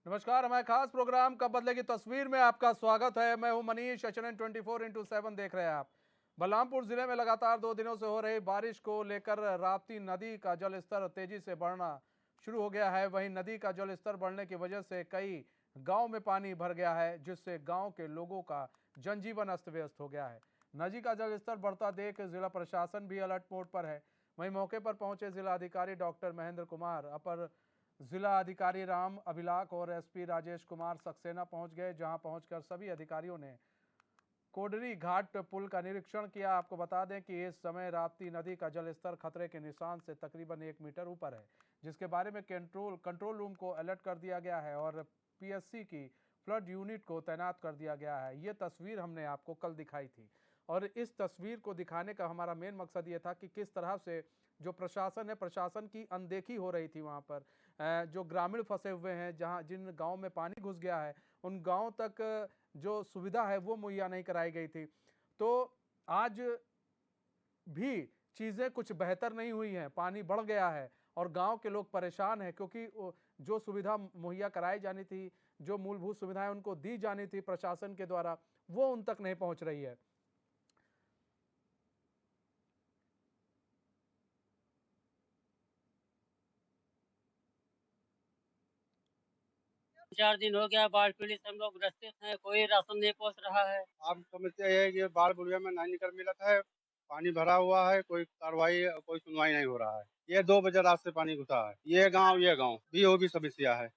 नमस्कार, हमारे खास प्रोग्राम कब बदलेगी तस्वीर में आपका स्वागत है। मैं हूं मनीष। HNN 24x7 देख रहे हैं आप। बलरामपुर जिले में लगातार 2 दिनों से हो रही बारिश को लेकर राप्ती नदी का जलस्तर तेजी से बढ़ना शुरू हो गया है। वहीं नदी का जलस्तर बढ़ने की वजह से कई गांव में पानी भर गया है, जिससे गांव के लोगों का जनजीवन अस्त व्यस्त हो गया है। नदी का जलस्तर बढ़ता देख जिला प्रशासन भी अलर्ट मोड पर है। वहीं मौके पर पहुंचे जिला अधिकारी डॉक्टर महेंद्र कुमार, अपर जिला अधिकारी राम अभिलाख और SP राजेश कुमार सक्सेना पहुंच गए, जहां पहुंचकर सभी अधिकारियों ने कोडरी घाट पुल का निरीक्षण किया। आपको बता दें कि इस समय राप्ती नदी का जलस्तर खतरे के निशान से तकरीबन 1 मीटर ऊपर है, जिसके बारे में कंट्रोल रूम को अलर्ट कर दिया गया है और PSC की फ्लड यूनिट को तैनात कर दिया गया है। ये तस्वीर हमने आपको कल दिखाई थी और इस तस्वीर को दिखाने का हमारा मेन मकसद ये था कि किस तरह से जो प्रशासन है, प्रशासन की अनदेखी हो रही थी। वहाँ पर जो ग्रामीण फंसे हुए हैं, जहाँ जिन गांव में पानी घुस गया है, उन गांव तक जो सुविधा है वो मुहैया नहीं कराई गई थी। तो आज भी चीज़ें कुछ बेहतर नहीं हुई हैं, पानी बढ़ गया है और गांव के लोग परेशान हैं, क्योंकि जो सुविधा मुहैया कराई जानी थी, जो मूलभूत सुविधाएं उनको दी जानी थी प्रशासन के द्वारा, वो उन तक नहीं पहुंच रही है। 4 दिन हो गया बाढ़ पीड़ित हम लोग ग्रसित हैं, कोई राशन नहीं पहुंच रहा है। आप समस्या ये है कि बाढ़ बुढ़िया में नहीं निकल मिलत है। पानी भरा हुआ है, कोई कार्रवाई कोई सुनवाई नहीं हो रहा है। ये 2 बजे रात से पानी घुसा है। ये गांव भी वो भी समस्या है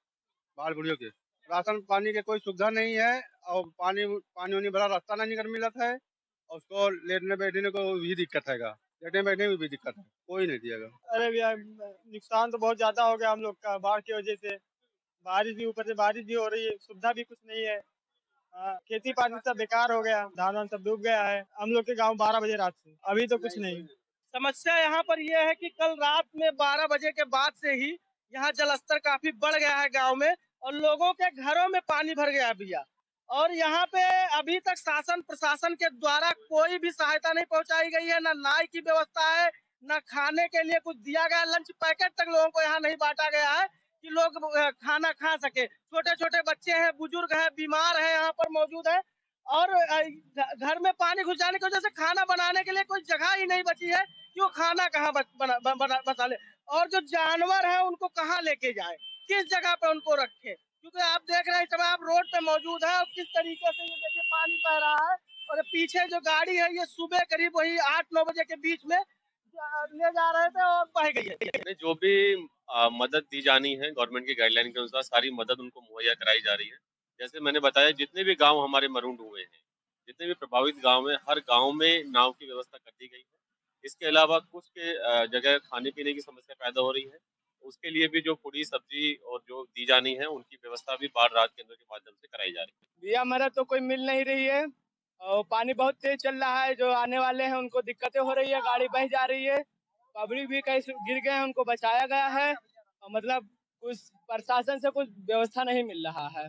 बाढ़ बुढ़ियों के। राशन पानी के कोई सुविधा नहीं है और पानी पानी उनी भरा रास्ता नहीं निकल मिलत है और उसको लेटने बैठने को भी दिक्कत है। लेटने बैठने में भी दिक्कत है, कोई नहीं दिएगा। अरे भैया, नुकसान तो बहुत ज्यादा हो गया हम लोग का बाढ़ की वजह से। बारिश भी ऊपर से बारिश भी हो रही है, सुविधा भी कुछ नहीं है। खेती पानी सब बेकार हो गया, धान वान सब डूब गया है। हम लोग के गांव 12 बजे रात से अभी तो कुछ नहीं। समस्या यहाँ पर यह है कि कल रात में 12 बजे के बाद से ही यहाँ जलस्तर काफी बढ़ गया है गांव में और लोगों के घरों में पानी भर गया है भैया। और यहाँ पे अभी तक शासन प्रशासन के द्वारा कोई भी सहायता नहीं पहुंचाई गई है। न नाई की व्यवस्था है, न खाने के लिए कुछ दिया गया। लंच पैकेट तक लोगों को यहाँ नहीं बांटा गया है कि लोग खाना खा सके। छोटे छोटे बच्चे हैं, बुजुर्ग हैं, बीमार हैं, यहाँ पर मौजूद है। और घर में पानी घुस जाने की वजह से खाना बनाने के लिए कोई जगह ही नहीं बची है कि वो खाना कहाँ बना ले। और जो जानवर है उनको कहाँ लेके जाए, किस जगह पे उनको रखे, क्योंकि आप देख रहे हैं जब आप रोड पे मौजूद है और किस तरीके से ये देखिए पानी बह रहा है। और पीछे जो गाड़ी है ये सुबह करीब वही 8-9 बजे के बीच में ले जा रहे थे और बह गई है। जो भी मदद दी जानी है गवर्नमेंट की गाइडलाइन के अनुसार सारी मदद उनको मुहैया कराई जा रही है। जैसे मैंने बताया, जितने भी गांव हमारे मरूंड हुए हैं, जितने भी प्रभावित गांव हैं, हर गांव में नाव की व्यवस्था कर दी गई है। इसके अलावा कुछ के जगह खाने पीने की समस्या पैदा हो रही है, उसके लिए भी जो पूरी सब्जी और जो दी जानी है उनकी व्यवस्था भी बाढ़ राहत केंद्र के माध्यम से कराई जा रही है। भैया हमारा तो कोई मिल नहीं रही है और पानी बहुत तेज चल रहा है। जो आने वाले हैं उनको दिक्कतें हो रही है, गाड़ी बह जा रही है। पब्लिक भी कहीं गिर गए हैं, उनको बचाया गया है और मतलब कुछ प्रशासन से कुछ व्यवस्था नहीं मिल रहा है।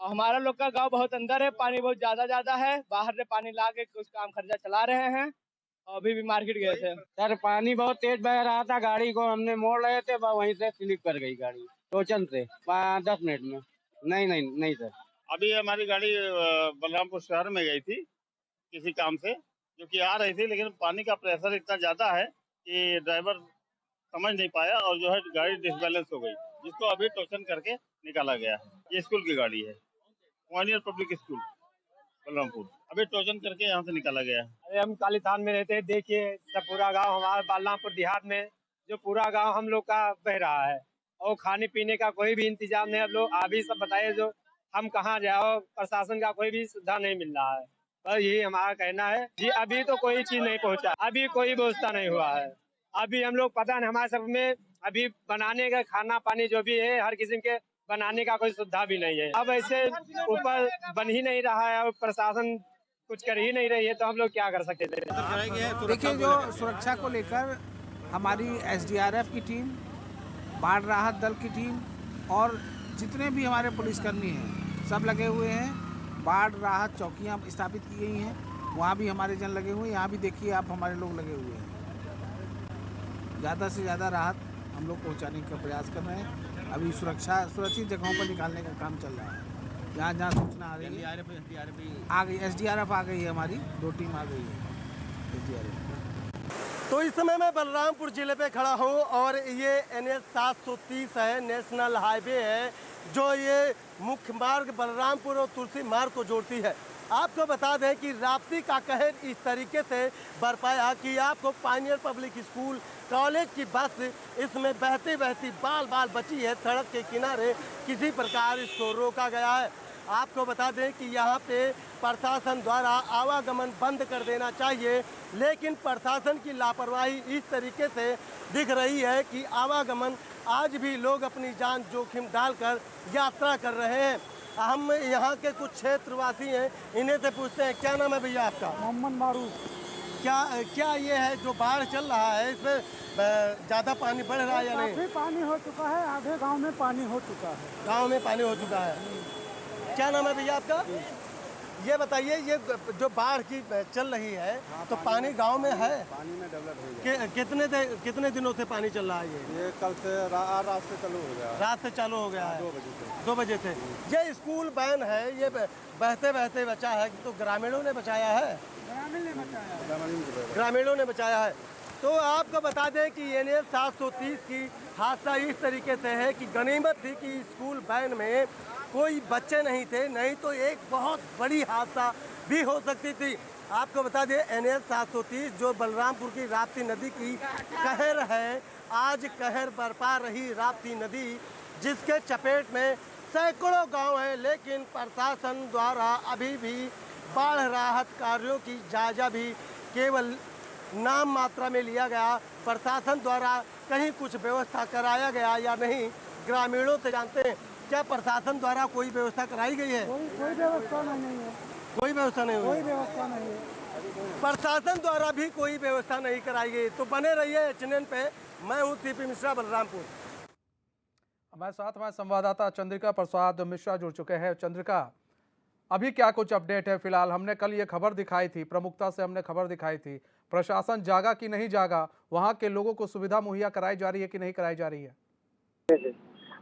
और हमारा लोग का गांव बहुत अंदर है, पानी बहुत ज्यादा है। बाहर से पानी ला के कुछ काम खर्चा चला रहे हैं और अभी भी मार्केट गए थे। सर पानी बहुत तेज बह रहा था, गाड़ी को हमने मोड़ रहे थे, वहीं से स्लिप कर गई गाड़ी टोचन से 10 मिनट में। नहीं सर। अभी हमारी गाड़ी बलरामपुर शहर में गई थी किसी काम से, जो कि आ रही थी, लेकिन पानी का प्रेशर इतना ज्यादा है कि ड्राइवर समझ नहीं पाया और जो है गाड़ी डिसबैलेंस हो गई, जिसको अभी टोचन करके निकाला गया है। ये स्कूल की गाड़ी है, पॉइनियर पब्लिक स्कूल बलरामपुर, अभी टोचन करके यहाँ से निकाला गया है। अरे हम कालीथान में रहते हैं, देखिए सब पूरा गांव हमारा बलरामपुर देहात में जो पूरा गांव हम लोग का बह रहा है और खाने पीने का कोई भी इंतजाम नहीं। अब लोग अभी सब बताइए, जो हम कहाँ जाओ, प्रशासन का कोई भी सुविधा नहीं मिल रहा है। बस यही हमारा कहना है जी। अभी तो कोई चीज नहीं पहुंचा, अभी कोई व्यवस्था नहीं हुआ है। अभी हम लोग पता नहीं, हमारे सब में अभी बनाने का खाना पानी जो भी है, हर किस्म के बनाने का कोई सुविधा भी नहीं है। अब ऐसे ऊपर बन ही नहीं रहा है और प्रशासन कुछ कर ही नहीं रही है, तो हम लोग क्या कर सकते थे। देखिए, जो सुरक्षा को लेकर हमारी SDRF की टीम, बाढ़ राहत दल की टीम और जितने भी हमारे पुलिसकर्मी हैं सब लगे हुए हैं। बाढ़ राहत चौकियां स्थापित की गई हैं, वहाँ भी हमारे जन लगे हुए हैं। यहाँ भी देखिए आप, हमारे लोग लगे हुए हैं। ज़्यादा से ज़्यादा राहत हम लोग पहुँचाने का प्रयास कर रहे हैं। अभी सुरक्षित जगहों पर निकालने का काम चल रहा है। जहाँ जहाँ सूचना आ रही है आ गई, SDRF आ गई है, हमारी 2 टीम आ गई है SDRF। तो इस समय मैं बलरामपुर जिले पे खड़ा हूँ और ये NH 730 है, नेशनल हाईवे है, जो ये मुख्य मार्ग बलरामपुर और तुलसी मार्ग को जोड़ती है। आपको बता दें कि राप्ती का कहर इस तरीके से बरपाया कि आपको पायनियर पब्लिक स्कूल कॉलेज की बस इसमें बहती बहती बाल बाल बची है सड़क के किनारे, किसी प्रकार इसको रोका गया है। आपको बता दें कि यहाँ पे प्रशासन द्वारा आवागमन बंद कर देना चाहिए, लेकिन प्रशासन की लापरवाही इस तरीके से दिख रही है कि आवागमन आज भी लोग अपनी जान जोखिम डालकर यात्रा कर रहे हैं। हम यहाँ के कुछ क्षेत्रवासी हैं, इन्हें से पूछते हैं, क्या नाम है भैया आपका? मोहम्मद मारूफ। क्या ये है जो बाढ़ चल रहा है, इसमें ज़्यादा पानी बढ़ रहा है या नहीं? काफी पानी हो चुका है, आधे गांव में पानी हो चुका है। गांव में पानी हो चुका है। क्या नाम है भैया आपका? ये बताइए, ये जो बाढ़ की चल रही है तो पानी गांव में है? पानी में डेवलप हो गया। कितने दिनों से पानी चल रहा है? ये कल से रात से चालू हो गया। रात से चालू हो गया है। 2 बजे 2 बजे से। ये स्कूल वैन है, ये बहते बहते बचा है, तो ग्रामीणों ने बचाया है? ग्रामीणों ने बचाया है। तो आपको बता दें कि NH 730 की हादसा इस तरीके से है कि गनीमत थी कि स्कूल वैन में कोई बच्चे नहीं थे, नहीं तो एक बहुत बड़ी हादसा भी हो सकती थी। आपको बता दें NH 730 जो बलरामपुर की राप्ती नदी की कहर है, आज कहर बरपा रही राप्ती नदी, जिसके चपेट में सैकड़ों गांव हैं, लेकिन प्रशासन द्वारा अभी भी बाढ़ राहत कार्यों की जायजा भी केवल नाम मात्रा में लिया गया। प्रशासन द्वारा कहीं कुछ व्यवस्था कराया गया या नहीं, ग्रामीणों से जानते हैं। क्या प्रशासन द्वारा कोई व्यवस्था कराई गई है? कोई व्यवस्था नहीं है। कोई व्यवस्था नहीं हुई? कोई व्यवस्था नहीं है। प्रशासन द्वारा भी कोई व्यवस्था नहीं कराई गई। तो बने रहिए HNN पे। मैं हूँ CP मिश्रा, बलरामपुर। हमारे साथ हमारे संवाददाता चंद्रिका प्रसाद मिश्रा जुड़ चुके हैं। चंद्रिका, अभी क्या कुछ अपडेट है? फिलहाल हमने कल ये खबर दिखाई थी, प्रमुखता से हमने खबर दिखाई थी, प्रशासन जागा कि नहीं जागा, वहाँ के लोगों को सुविधा मुहैया कराई जा रही है कि नहीं कराई जा रही है?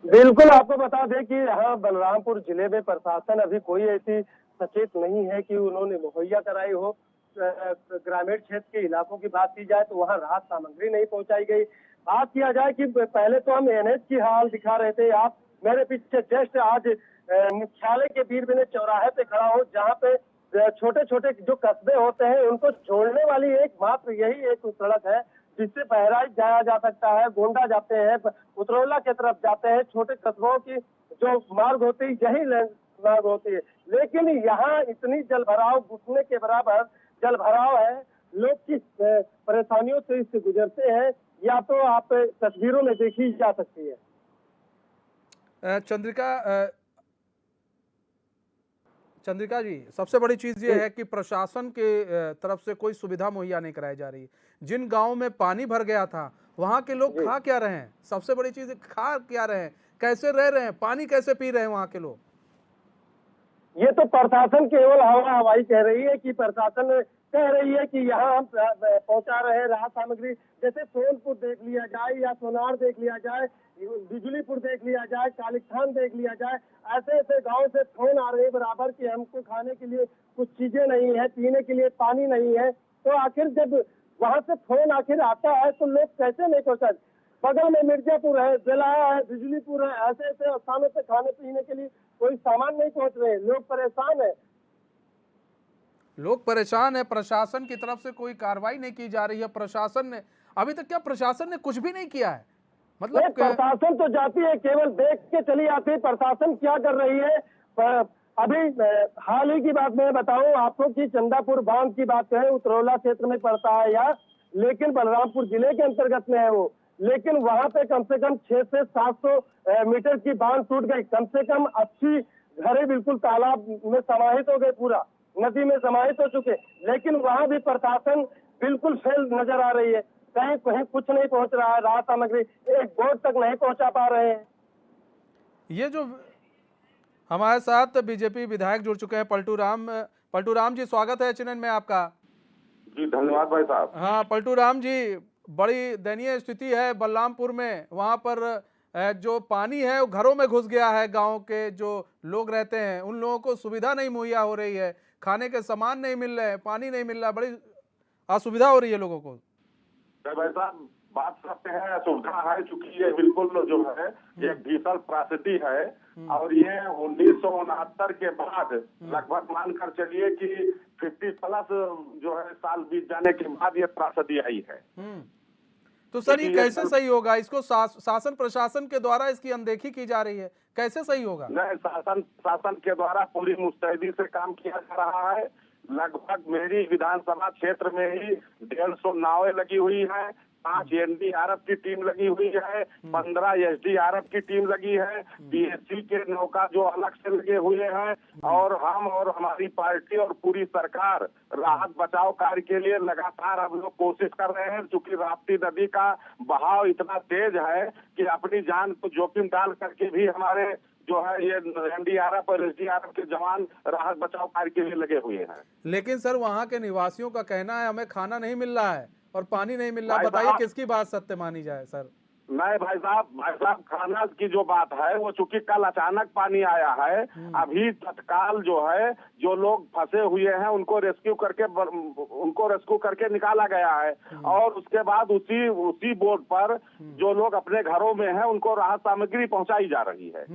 बिल्कुल, आपको बता दें कि यहाँ बलरामपुर जिले में प्रशासन अभी कोई ऐसी सचेत नहीं है कि उन्होंने मुहैया कराई हो। ग्रामीण क्षेत्र के इलाकों की बात की जाए तो वहाँ राहत सामग्री नहीं पहुंचाई गई। बात किया जाए कि पहले तो हम NH की हाल दिखा रहे थे, आप मेरे पीछे जस्ट आज मुख्यालय के वीर विनय चौराहे पे खड़ा हूँ, जहाँ पे छोटे छोटे जो कस्बे होते हैं उनको जोड़ने वाली एकमात्र यही एक सड़क है जिससे बहराइच जाया जा सकता है। गोंडा जाते हैं, उतरौला की तरफ जाते हैं, छोटे कस्बों की जो मार्ग होती है यही मार्ग होती है। लेकिन यहाँ इतनी जलभराव, घुटने के बराबर जलभराव है, लोग किस परेशानियों से इससे गुजरते हैं या तो आप तस्वीरों में देखी जा सकती है। चंद्रिका जी, सबसे बड़ी चीज ये है कि प्रशासन के तरफ से कोई सुविधा मुहैया नहीं कराई जा रही। जिन गांवों में पानी भर गया था वहां के लोग खा क्या रहे हैं? सबसे बड़ी चीज खा क्या रहे हैं, कैसे रह रहे हैं, पानी कैसे पी रहे हैं वहां के लोग? ये तो प्रशासन केवल हवा हवाई कह रही है कि प्रशासन कह रही है कि यहाँ हम पहुंचा रहे हैं राहत सामग्री। जैसे सोनपुर देख लिया जाए या सोनार देख लिया जाए, बिजलीपुर देख लिया जाए, कालिखान देख लिया जाए, ऐसे ऐसे गांव से फोन आ रहे हैं बराबर कि हमको खाने के लिए कुछ चीजें नहीं है, पीने के लिए पानी नहीं है। तो आखिर जब वहां से फोन आखिर आता है तो लोग कैसे नहीं पहुंचा? बगल में मिर्जापुर है, जलाया है, बिजलीपुर है, ऐसे ऐसे स्थानों से खाने पीने के लिए कोई सामान नहीं पहुंच रहे, लोग परेशान है। लोग परेशान है, प्रशासन की तरफ से कोई कार्रवाई नहीं की जा रही है। प्रशासन ने अभी तक, क्या प्रशासन ने कुछ भी नहीं किया है? मतलब प्रशासन तो जाती है, केवल देख के चली आती है। प्रशासन क्या कर रही है? अभी हाल ही की बात मैं बताऊं आपको कि चंदापुर बांध की बात करें, उतरौला क्षेत्र में पड़ता है या, लेकिन बलरामपुर जिले के अंतर्गत में है वो। लेकिन वहां पे कम से कम 600 से 700 मीटर की बांध टूट गई। कम से कम 80 घरे बिल्कुल तालाब में समाहित हो गए, पूरा नदी में समाहित हो चुके। लेकिन वहां भी प्रशासन बिल्कुल फेल नजर आ रही है, कहीं कहीं कुछ नहीं पहुंच रहा है, राहत सामग्री एक बोट तक नहीं पहुंचा पा रहे हैं। ये जो हमारे साथ बीजेपी विधायक जुड़ चुके हैं, पलटू राम जी, स्वागत है HNN में आपका। जी धन्यवाद भाई साहब। हाँ पलटू राम जी, बड़ी दयनीय स्थिति है बलरामपुर में। वहाँ पर जो पानी है वो घरों में घुस गया है, गांव के जो लोग रहते हैं उन लोगों को सुविधा नहीं मुहैया हो रही है, खाने के सामान नहीं मिल रहे हैं, पानी नहीं मिल रहा, बड़ी असुविधा हो रही है लोगों को। भाई साहब, बात सत्य है, असुविधा है, चूंकि ये बिल्कुल जो है एक भीषण त्रासदी है। और ये 1969 के बाद लगभग मानकर चलिए कि 50+ जो है साल बीत जाने के बाद ये त्रासदी आई है। तो सर ये कैसे सही होगा? इसको शासन प्रशासन के द्वारा इसकी अनदेखी की जा रही है, कैसे सही होगा? नहीं, शासन के द्वारा पूरी मुस्तैदी से काम किया जा रहा है। लगभग मेरी विधानसभा क्षेत्र में ही 150 नावें लगी हुई हैं, 5 एनडीआरएफ की टीम लगी हुई है, 15 एसडीआरएफ की टीम लगी है, पीएससी के नौका जो अलग से लगे हुए हैं। और हम और हमारी पार्टी और पूरी सरकार राहत बचाव कार्य के लिए लगातार हम लोग कोशिश कर रहे हैं। चूंकि राप्ती नदी का बहाव इतना तेज है कि अपनी जान को जोखिम डाल करके भी हमारे जो है ये एनडीआरएफ और एसडीआरएफ के जवान राहत बचाव कार्य के लिए लगे हुए हैं। लेकिन सर वहाँ के निवासियों का कहना है हमें खाना नहीं मिल रहा है और पानी नहीं मिल रहा, बताइए किसकी बात सत्य मानी जाए सर? नहीं भाई साहब, खाना की जो बात है वो चूंकि कल अचानक पानी आया है, अभी तत्काल जो है जो लोग फंसे हुए हैं उनको रेस्क्यू करके निकाला गया है। और उसके बाद उसी बोट पर जो लोग अपने घरों में हैं उनको राहत सामग्री पहुंचाई जा रही है।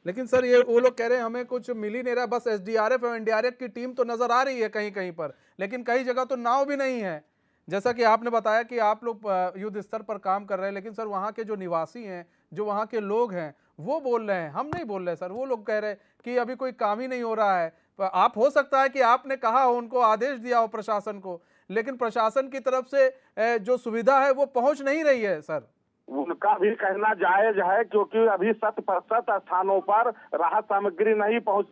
लेकिन सर ये वो लोग कह रहे हैं हमें कुछ मिल ही नहीं रहा, बस एसडीआरएफ और एनडीआरएफ की टीम तो नजर आ रही है कहीं कहीं पर, लेकिन कई जगह तो नाव भी नहीं है। जैसा कि आपने बताया कि आप लोग युद्ध स्तर पर काम कर रहे हैं, लेकिन सर वहाँ के जो निवासी हैं, जो वहाँ के लोग हैं, वो बोल रहे हैं, हम नहीं बोल रहे सर, वो लोग कह रहे हैं कि अभी कोई काम ही नहीं हो रहा है। आप हो सकता है कि आपने कहा हो, उनको आदेश दिया हो प्रशासन को, लेकिन प्रशासन की तरफ से जो सुविधा है वो पहुँच नहीं रही है सर। उनका भी कहना जायज है, क्योंकि अभी 100% स्थानों पर राहत सामग्री नहीं पहुंच।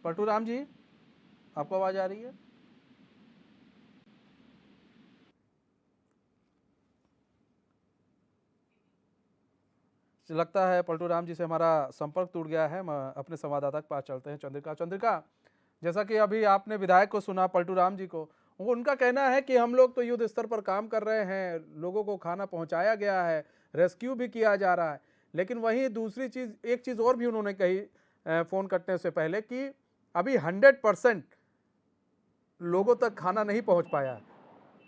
पलटूराम जी, आपको आवाज आ रही है? लगता है पलटूराम जी से हमारा संपर्क टूट गया है। अपने संवाददाता के पास चलते हैं, चंद्रिका, जैसा कि अभी आपने विधायक को सुना, पलटूराम जी को, उनका कहना है कि हम लोग तो युद्ध स्तर पर काम कर रहे हैं, लोगों को खाना पहुंचाया गया है, रेस्क्यू भी किया जा रहा है, लेकिन वहीं दूसरी चीज, एक चीज और भी उन्होंने कही फोन कटने से पहले कि अभी 100% लोगों तक खाना नहीं पहुंच पाया।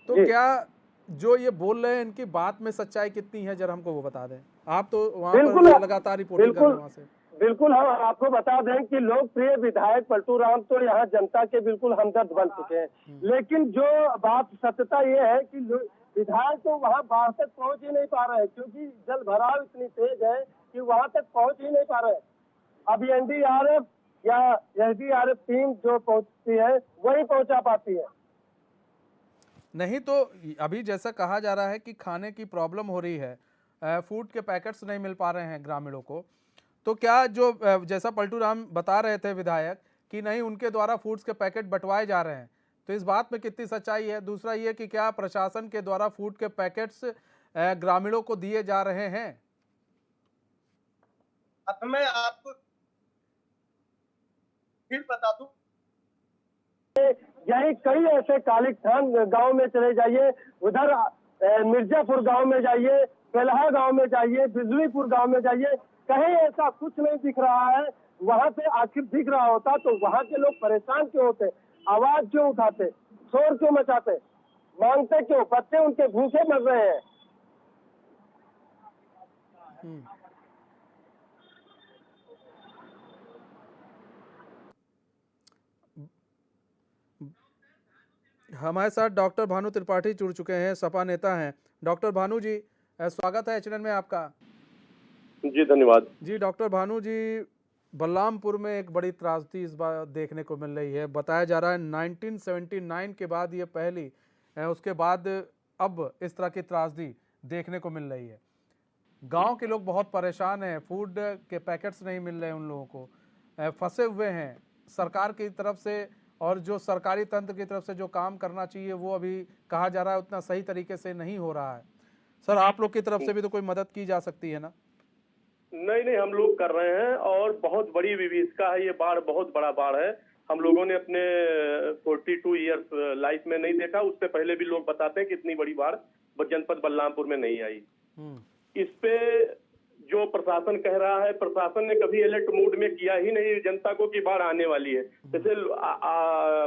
तो क्या जो ये बोल रहे हैं इनकी बात में सच्चाई कितनी है, जरा हमको वो बता दें। आप तो वहाँ पर लगातार रिपोर्टिंग कर रहे हैं वहाँ से। बिल्कुल, हम आपको बता दें कि लोकप्रिय विधायक पलटूराम तो यहाँ जनता के बिल्कुल हमदर्द बन चुके हैं, लेकिन जो बात सत्यता ये है कि विधायक तो वहाँ बाहर तक पहुँच ही नहीं पा रहे हैं, क्योंकि जल भराव इतनी तेज है कि वहाँ तक पहुँच ही नहीं पा रहे हैं। अभी एनडीआरएफ या एसडीआरएफ टीम जो पहुँचती है वही पहुँचा पाती है। नहीं तो अभी जैसा कहा जा रहा है कि खाने की प्रॉब्लम हो रही है, फूड के पैकेट्स नहीं मिल पा रहे हैं ग्रामीणों को, तो क्या जो जैसा पलटूराम बता रहे थे विधायक कि नहीं उनके द्वारा फूड्स के पैकेट बंटवाए जा रहे हैं, तो इस बात में कितनी सच्चाई है? दूसरा ये कि क्या प्रशासन के द्वारा फूड के पैकेट्स ग्रामीणों को दिए जा रहे हैं? अब मैं आपको फिर बता दूं, यही कई ऐसे कालिकथान गांव में चले जाइए, उधर मिर्जापुर गांव में जाइए, पेलहा गांव में जाइए, बिजलीपुर गांव में जाइए, कहीं ऐसा कुछ नहीं दिख रहा है। वहां पे आखिर दिख रहा होता तो वहां के लोग परेशान क्यों होते, आवाज क्यों उठाते, शोर क्यों मचाते, मांगते क्यों? बच्चे उनके भूखे मर रहे हैं। हमारे साथ डॉक्टर भानु त्रिपाठी जुड़ चुके हैं, सपा नेता हैं। डॉक्टर भानु जी, स्वागत है एचएनएन में आपका। जी धन्यवाद। जी डॉक्टर भानु जी, बलरामपुर में एक बड़ी त्रासदी इस बार देखने को मिल रही है। बताया जा रहा है 1979 के बाद ये पहली, उसके बाद अब इस तरह की त्रासदी देखने को मिल रही है। गांव के लोग बहुत परेशान हैं, फूड के पैकेट्स नहीं मिल रहे हैं उन लोगों को, फंसे हुए हैं। सरकार की तरफ से और जो सरकारी तंत्र की तरफ से जो काम करना चाहिए वो अभी कहा जा रहा है उतना सही तरीके से नहीं हो रहा है। सर आप लोग की तरफ से भी तो कोई मदद की जा सकती है ना? नहीं, हम लोग कर रहे हैं और बहुत बड़ी विभीषिका है ये बाढ़, बहुत बड़ा बाढ़ है। हम लोगों ने अपने 42 ईयर्स लाइफ में नहीं देखा। उससे पहले भी लोग बताते हैं कि इतनी बड़ी बाढ़ जनपद बलरामपुर में नहीं आई। इस पे जो प्रशासन कह रहा है, प्रशासन ने कभी अलर्ट मोड में किया ही नहीं जनता को कि बाढ़ आने वाली है। जैसे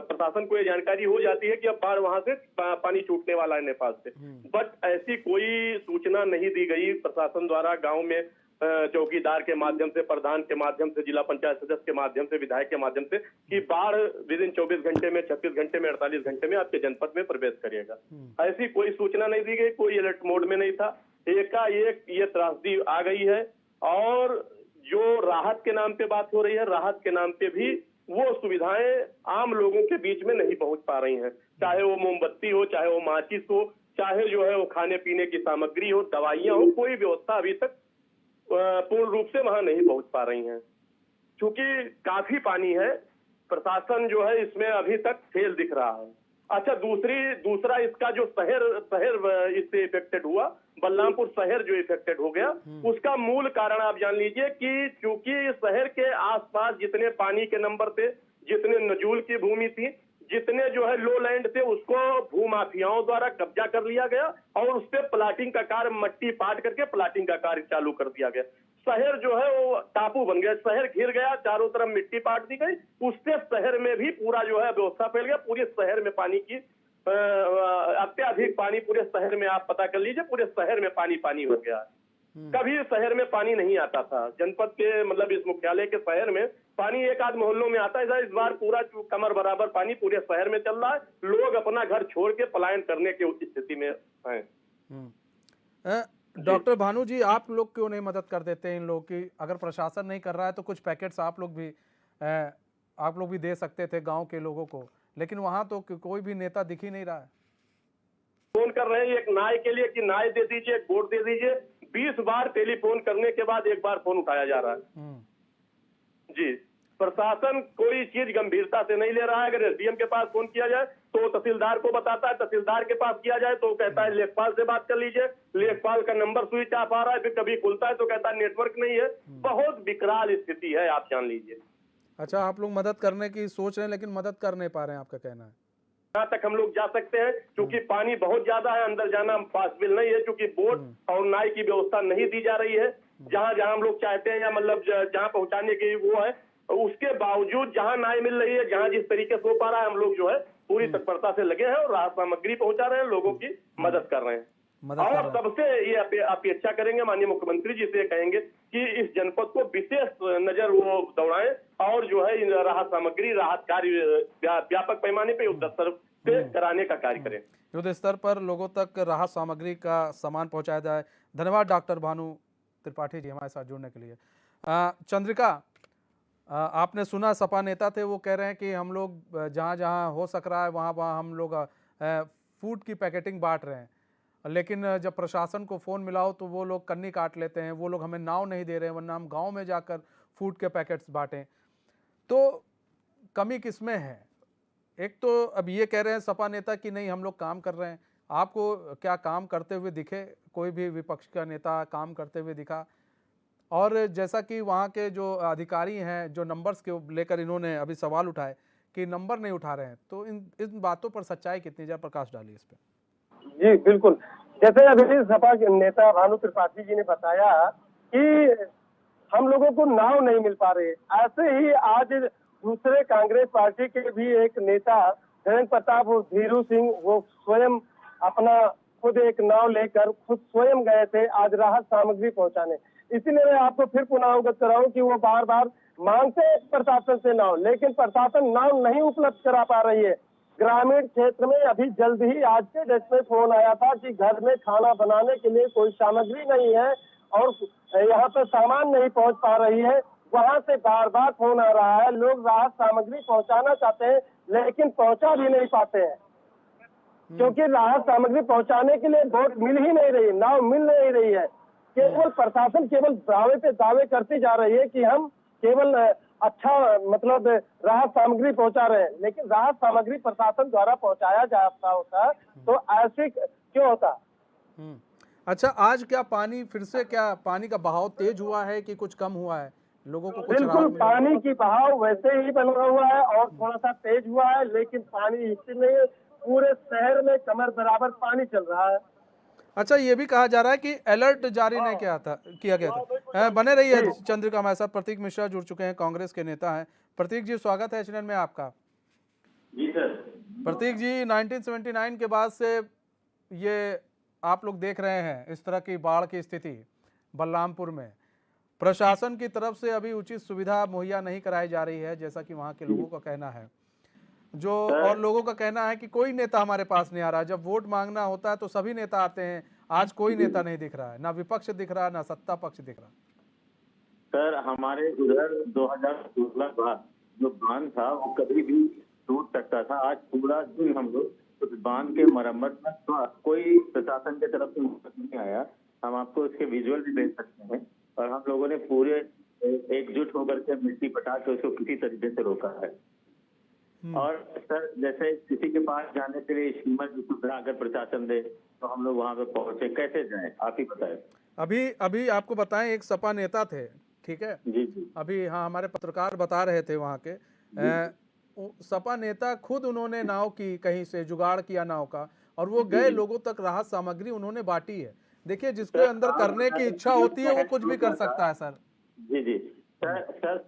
प्रशासन को ये जानकारी हो जाती है कि अब बाढ़ वहां से पानी छूटने वाला है नेपाल से, बट ऐसी कोई सूचना नहीं दी गई प्रशासन द्वारा गांव में चौकीदार के माध्यम से, प्रधान के माध्यम से, जिला पंचायत सदस्य के माध्यम से, विधायक के माध्यम से कि बाढ़ विदिन 24 घंटे में, 36 घंटे में, 48 घंटे में आपके जनपद में प्रवेश करेगा। ऐसी कोई सूचना नहीं दी गई, कोई अलर्ट मोड में नहीं था। एकाएक ये त्रासदी आ गई है और जो राहत के नाम पे बात हो रही है, राहत के नाम पे भी वो सुविधाएं आम लोगों के बीच में नहीं पहुंच पा रही हैं। चाहे वो मोमबत्ती हो, चाहे वो माचिस हो, चाहे जो है वो खाने पीने की सामग्री हो, दवाइयां हो, कोई व्यवस्था अभी तक पूर्ण रूप से वहां नहीं पहुंच पा रही हैं। क्योंकि काफी पानी है, प्रशासन जो है इसमें अभी तक फेल दिख रहा है। अच्छा, दूसरा इसका जो शहर इससे इफेक्टेड हुआ, बलरामपुर शहर जो इफेक्टेड हो गया, उसका मूल कारण आप जान लीजिए कि चूंकि शहर के आसपास जितने पानी के नंबर थे, जितने नजूल की भूमि थी, जितने जो है लो लैंड थे, उसको भूमाफियाओं द्वारा कब्जा कर लिया गया और उस पर प्लाटिंग का कार्य, मट्टी पाट करके प्लाटिंग का कार्य चालू कर दिया गया। शहर जो है वो टापू बन गया, शहर घिर गया, चारों तरफ मिट्टी पाट दी गई, उससे शहर में भी पूरा जो है व्यवस्था फैल गया। पूरे शहर में पानी की अत्यधिक पानी, पूरे शहर में आप पता कर लीजिए, पूरे शहर में पानी हो गया। कभी शहर में पानी नहीं आता था, जनपद के मतलब इस मुख्यालय के शहर में पानी एक आध मोहल्लों में आता है। इस बार पूरा कमर बराबर पानी पूरे शहर में चल रहा है। लोग अपना घर छोड़ के पलायन करने की स्थिति में हैं। डॉक्टर भानु जी, आप लोग क्यों नहीं मदद कर देते इन लोग की? अगर प्रशासन नहीं कर रहा है तो कुछ पैकेट्स आप लोग भी दे सकते थे गांव के लोगों को, लेकिन वहां तो कोई भी नेता दिख ही नहीं रहा है। फोन कर रहे हैं एक नाय के लिए कि नाय दे दीजिए, वोट दे दीजिए। 20 बार टेलीफोन करने के बाद एक बार फोन उठाया जा रहा है। जी, प्रशासन कोई चीज गंभीरता से नहीं ले रहा है। अगर एसडीएम के पास फोन किया जाए तो तहसीलदार को बताता है, तहसीलदार के पास किया जाए तो कहता है लेखपाल से बात कर लीजिए, लेखपाल का नंबर स्विच ऑफ आ रहा है, फिर कभी खुलता है तो कहता है नेटवर्क नहीं है। बहुत विकराल स्थिति है, आप जान लीजिए। अच्छा, आप लोग मदद करने की सोच रहे हैं लेकिन मदद कर नहीं पा रहे हैं, आपका कहना है? जहाँ तक हम लोग जा सकते हैं, क्योंकि पानी बहुत ज्यादा है, अंदर जाना पॉसिबल नहीं है, क्योंकि बोट और नाव की व्यवस्था नहीं दी जा रही है। जहाँ हम लोग चाहते हैं या मतलब जहाँ पहुँचाने की वो है, उसके बावजूद जहाँ नाव मिल रही है, जहाँ जिस तरीके से हो पा रहा है, हम लोग जो है पूरी तत्परता से लगे हैं और राहत सामग्री पहुँचा रहे हैं, लोगों की मदद कर रहे हैं। और सबसे ये अपेक्षा करेंगे, माननीय मुख्यमंत्री जी से कहेंगे कि इस जनपद को विशेष नजर वो दौड़ाएं और जो है राहत सामग्री, राहत कार्य व्यापक पैमाने पे युद्ध स्तर पे कराने का कार्य करें। युद्ध स्तर पर लोगों तक राहत सामग्री का सामान पहुंचाया जाए। धन्यवाद डॉक्टर भानु त्रिपाठी जी हमारे साथ जुड़ने के लिए। चंद्रिका, आपने सुना सपा नेता थे, वो कह रहे हैं कि हम लोग जहाँ जहाँ हो सक रहा है वहाँ हम लोग फूड की पैकेटिंग बांट रहे हैं, लेकिन जब प्रशासन को फ़ोन मिलाओ तो वो लोग कन्नी काट लेते हैं, वो लोग हमें नाव नहीं दे रहे हैं, वरना हम गांव में जाकर फूड के पैकेट्स बांटें। तो कमी किस में है? एक तो अब ये कह रहे हैं सपा नेता कि नहीं हम लोग काम कर रहे हैं। आपको क्या काम करते हुए दिखे? कोई भी विपक्ष का नेता काम करते हुए दिखा? और जैसा कि वहाँ के जो अधिकारी हैं, जो नंबर्स के लेकर इन्होंने अभी सवाल उठाए कि नंबर नहीं उठा रहे हैं, तो इन बातों पर सच्चाई कितनी? जरा प्रकाश डालिए इस पर। जी बिल्कुल, जैसे अभी सपा के नेता भानु त्रिपाठी जी ने बताया कि हम लोगों को नाव नहीं मिल पा रही, ऐसे ही आज दूसरे कांग्रेस पार्टी के भी एक नेता धीरेन्द्र प्रताप धीरू सिंह, वो स्वयं अपना खुद एक नाव लेकर खुद स्वयं गए थे आज राहत सामग्री पहुंचाने। इसीलिए मैं आपको फिर पुनः अवगत कराऊं कि वो बार बार मांगते हैं प्रशासन से नाव, लेकिन प्रशासन नाव नहीं उपलब्ध करा पा रही है। ग्रामीण क्षेत्र में अभी जल्द ही आज के डेट में फोन आया था कि घर में खाना बनाने के लिए कोई सामग्री नहीं है और यहाँ पे सामान नहीं पहुँच पा रही है। वहाँ से बार बार फोन आ रहा है, लोग राहत सामग्री पहुँचाना चाहते हैं लेकिन पहुँचा भी नहीं पाते हैं, क्योंकि राहत सामग्री पहुँचाने के लिए बोट मिल ही नहीं रही, नाव मिल नहीं रही है। केवल प्रशासन केवल दावे पे दावे करती जा रही है कि हम केवल अच्छा मतलब राहत सामग्री पहुंचा रहे हैं, लेकिन राहत सामग्री प्रशासन द्वारा पहुंचाया जाता होता तो ऐसे क्यों होता? अच्छा, आज क्या पानी फिर से, क्या पानी का बहाव तेज हुआ है कि कुछ कम हुआ है? लोगों को कुछ बिल्कुल राहत मिलेगी? पानी की बहाव वैसे ही बना हुआ है और थोड़ा सा तेज हुआ है, लेकिन पानी इसलिए पूरे शहर में कमर बराबर पानी चल रहा है। अच्छा, ये भी कहा जा रहा है कि अलर्ट जारी नहीं किया गया था। बने रहिए चंद्रिका, हमारे साथ प्रतीक मिश्रा जुड़ चुके हैं, कांग्रेस के नेता हैं। प्रतीक जी, स्वागत है एचएनएन में आपका। जी सर। प्रतीक जी, 1979 के बाद से ये आप लोग देख रहे हैं इस तरह की बाढ़ की स्थिति बलरामपुर में। प्रशासन की तरफ से अभी उचित सुविधा मुहैया नहीं कराई जा रही है, जैसा कि वहाँ के लोगों का कहना है। और लोगों का कहना है कि कोई नेता हमारे पास नहीं आ रहा। जब वोट मांगना होता है तो सभी नेता आते हैं, आज कोई नेता नहीं दिख रहा है, ना विपक्ष दिख रहा है, ना सत्ता पक्ष दिख रहा। सर, हमारे उधर 2016 का जो बांध था वो कभी भी टूट सकता था। आज पूरा दिन हम लोग उस बांध के मरम्मत में, कोई प्रशासन की तरफ से नहीं आया। हम आपको इसके विजुअल भी भेज सकते हैं। और हम लोगों ने पूरे एकजुट होकर के मिट्टी पटा के उसको किसी तरीके से रोका है। और सर, जैसे किसी के पास जाने के लिए कीमत की सुविधा अगर प्रशासन दे तो हम लोग वहाँ पे पहुंचे, कैसे जाएं, आप ही बताएं। अभी आपको बताएं, एक सपा नेता थे, ठीक है जी जी। अभी हाँ, हमारे पत्रकार बता रहे थे वहाँ के सपा नेता खुद उन्होंने नाव की, कहीं से जुगाड़ किया नाव का, और वो गए, लोगों तक राहत सामग्री उन्होंने बांटी है। देखिए, जिसको अंदर करने की इच्छा होती है वो कुछ भी कर सकता है सर। जी जी। सर,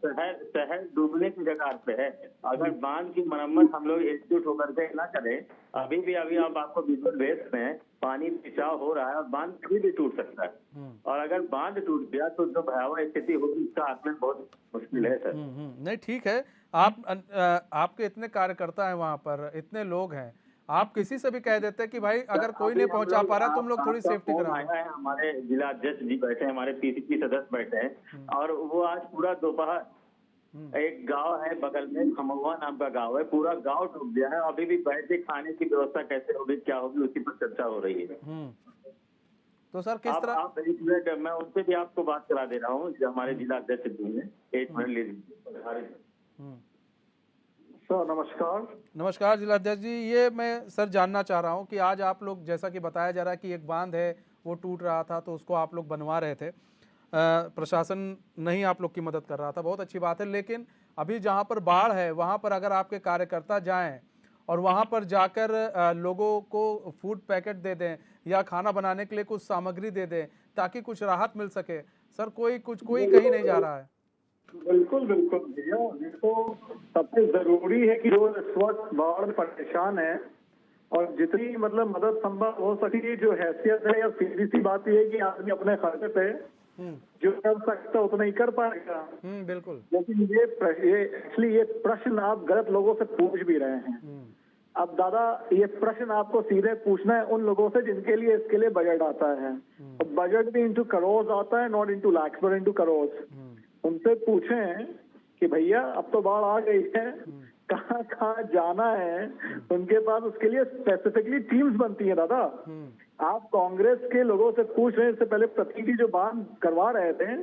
शहर डूबने की जगह पे है। अगर बांध की मरम्मत हम लोग एकजुट होकर के ना करें, अभी आपको विजुअल भेज में पानी रिसाव हो रहा है और बांध कभी भी टूट सकता है। और अगर बांध टूट गया तो जो भयावह स्थिति होगी उसका आकलन बहुत मुश्किल है सर। नहीं, ठीक है, आपके इतने कार्यकर्ता हैं वहाँ पर, इतने लोग हैं, आप किसी से भी कह देते कि भाई अगर कोई नहीं पहुंचा पा रहा, तुम लोग थोड़ी सेफ्टी कराओ। हमारे जिला अध्यक्ष जी बैठे हैं, हमारे पीसीसी सदस्य बैठे हैं, और वो आज पूरा दोपहर एक गांव है बगल में, खमहुआ नाम का गांव है, पूरा गांव डूब गया है। अभी भी बैठ के खाने की व्यवस्था कैसे होगी, क्या होगी, उसी पर चर्चा हो रही है। तो सर किस तरह, आप एक मिनट, मैं उनसे भी आपको बात करा दे रहा हूँ, जो हमारे जिला अध्यक्ष जी हैं, एक मिनट लीजिए। सर नमस्कार जिला अध्यक्ष जी। ये मैं सर जानना चाह रहा हूँ कि आज आप लोग, जैसा कि बताया जा रहा है कि एक बांध है वो टूट रहा था तो उसको आप लोग बनवा रहे थे, प्रशासन नहीं आप लोग की मदद कर रहा था, बहुत अच्छी बात है। लेकिन अभी जहाँ पर बाढ़ है वहाँ पर अगर आपके कार्यकर्ता जाएं और वहाँ पर जाकर लोगों को फूड पैकेट दे दें या खाना बनाने के लिए कुछ सामग्री दे दें ताकि कुछ राहत मिल सके, सर कोई कहीं नहीं जा रहा है। बिल्कुल भैया, ये तो सबसे जरूरी है कि जो इस वक्त बाढ़ में परेशान है और जितनी मतलब मदद संभव हो सके, जो हैसियत है, या सीधी सी बात ये है कि आदमी अपने खर्चे पे जो कर सकता उतना ही कर पाएगा। बिल्कुल। लेकिन ये प्रश्न आप गलत लोगों से पूछ भी रहे हैं। अब दादा, ये प्रश्न आपको सीधे पूछना है उन लोगों से जिनके लिए इसके लिए बजट आता है। बजट भी इंटू करोड़ आता है, नॉट इंटू लाख पर इंटू करोड़। उनसे पूछें कि भैया अब तो बाढ़ आ गई है, कहाँ कहाँ जाना है, उनके पास उसके लिए स्पेसिफिकली टीम्स बनती है दादा। आप कांग्रेस के लोगों से पूछ रहे हैं, इससे पहले प्रतिनिधि जो बांध करवा रहे थे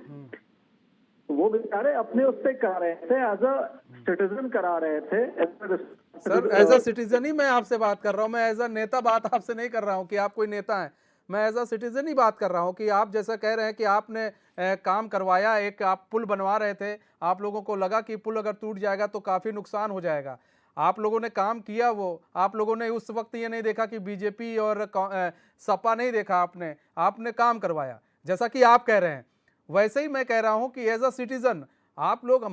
वो बेचारे अपने उससे करा रहे थे, एज अ सिटीजन करा रहे थे। सर एज अ सिटीजन ही मैं आपसे बात कर रहा हूँ, मैं एज अ नेता बात आपसे नहीं कर रहा हूँ कि आप कोई नेता हैं, मैं एज अ सिटीजन ही बात कर रहा हूँ कि आप जैसा कह रहे हैं कि आपने काम करवाया, एक आप पुल बनवा रहे थे, आप लोगों को लगा कि पुल अगर टूट जाएगा तो काफ़ी नुकसान हो जाएगा, आप लोगों ने काम किया, वो आप लोगों ने उस वक्त ये नहीं देखा कि बीजेपी और सपा नहीं देखा, आपने काम करवाया जैसा कि आप कह रहे हैं। वैसे ही मैं कह रहा हूं कि एज अ सिटीजन आप लोग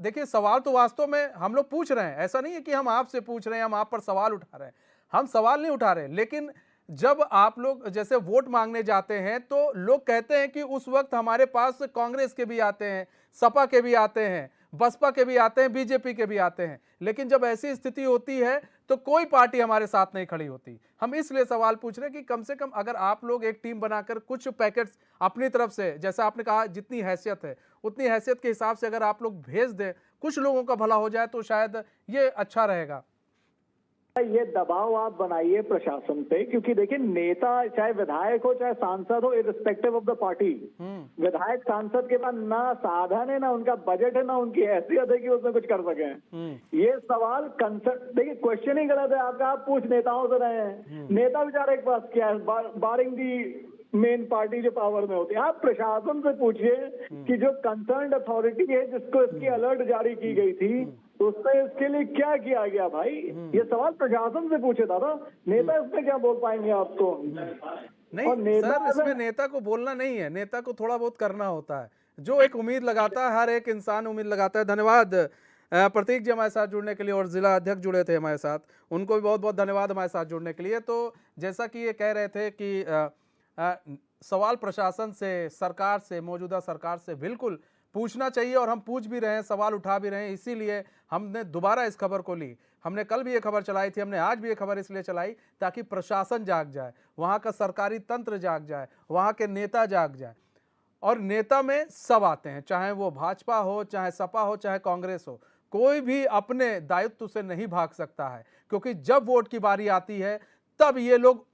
देखिए, सवाल तो वास्तव में हम लोग पूछ रहे हैं, ऐसा नहीं है कि हम आपसे पूछ रहे हैं, हम आप पर सवाल उठा रहे हैं, हम सवाल नहीं उठा रहे। लेकिन जब आप लोग जैसे वोट मांगने जाते हैं तो लोग कहते हैं कि उस वक्त हमारे पास कांग्रेस के भी आते हैं, सपा के भी आते हैं, बसपा के भी आते हैं, बीजेपी के भी आते हैं, लेकिन जब ऐसी स्थिति होती है तो कोई पार्टी हमारे साथ नहीं खड़ी होती। हम इसलिए सवाल पूछ रहे हैं कि कम से कम अगर आप लोग एक टीम बनाकर कुछ पैकेट्स अपनी तरफ से, जैसा आपने कहा जितनी हैसियत है उतनी हैसियत के हिसाब से अगर आप लोग भेज दें, कुछ लोगों का भला हो जाए तो शायद ये अच्छा रहेगा। ये दबाव आप बनाइए प्रशासन पे, क्योंकि देखिए नेता चाहे विधायक हो चाहे सांसद हो, इररिस्पेक्टिव ऑफ द पार्टी, विधायक सांसद के पास ना साधन है, ना उनका बजट है, ना उनकी हैसियत है कि उसमें कुछ कर सके। ये सवाल कंसर्न, देखिए क्वेश्चन ही गलत है आपका, आप पूछ नेताओं से रहे हैं, नेता बेचारे के पास क्या है, बारिंग दी मेन पार्टी जो पावर में होती है। आप प्रशासन से पूछिए कि जो कंसर्न अथॉरिटी है जिसको इसकी अलर्ट जारी की गई थी, उसने इसके लिए क्या किया गया भाई? ये सवाल प्रशासन से पूछे दादा, नेता इसमें क्या बोल पाएंगे आपको? नहीं सर, इसमें नेता को बोलना नहीं है, नेता को थोड़ा बहुत करना होता है। जो एक उम्मीद लगाता है, हर एक इंसान उम्मीद लगाता है। धन्यवाद प्रतीक जी हमारे साथ जुड़ने के लिए, और जिला अध्यक्ष जुड़े थे हमारे साथ, उनको भी बहुत बहुत धन्यवाद हमारे साथ जुड़ने के लिए। तो जैसा कि ये कह रहे थे कि सवाल प्रशासन से, सरकार से, मौजूदा सरकार से बिल्कुल पूछना चाहिए, और हम पूछ भी रहे हैं, सवाल उठा भी रहे हैं। इसीलिए हमने दोबारा इस खबर को ली। हमने कल भी ये खबर चलाई थी, हमने आज भी ये खबर इसलिए चलाई ताकि प्रशासन जाग जाए, वहाँ का सरकारी तंत्र जाग जाए, वहाँ के नेता जाग जाए। और नेता में सब आते हैं, चाहे वो भाजपा हो, चाहे सपा हो, चाहे कांग्रेस हो, कोई भी अपने दायित्व से नहीं भाग सकता है, क्योंकि जब वोट की बारी आती है तब ये लोग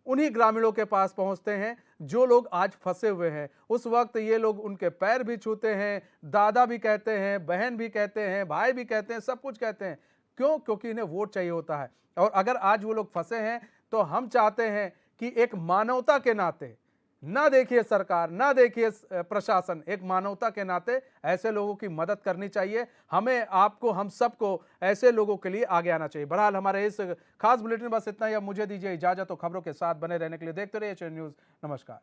उन्हीं ग्रामीणों के पास पहुंचते हैं जो लोग आज फंसे हुए हैं। उस वक्त ये लोग उनके पैर भी छूते हैं, दादा भी कहते हैं, बहन भी कहते हैं, भाई भी कहते हैं, सब कुछ कहते हैं। क्यों? क्योंकि इन्हें वोट चाहिए होता है। और अगर आज वो लोग फंसे हैं तो हम चाहते हैं कि एक मानवता के नाते, ना देखिए सरकार, ना देखिए प्रशासन, एक मानवता के नाते ऐसे लोगों की मदद करनी चाहिए। हमें, आपको, हम सबको ऐसे लोगों के लिए आगे आना चाहिए। बहरहाल हमारे इस खास बुलेटिन बस इतना ही। अब मुझे दीजिए इजाजत, तो खबरों के साथ बने रहने के लिए देखते रहिए एचएन न्यूज़। नमस्कार।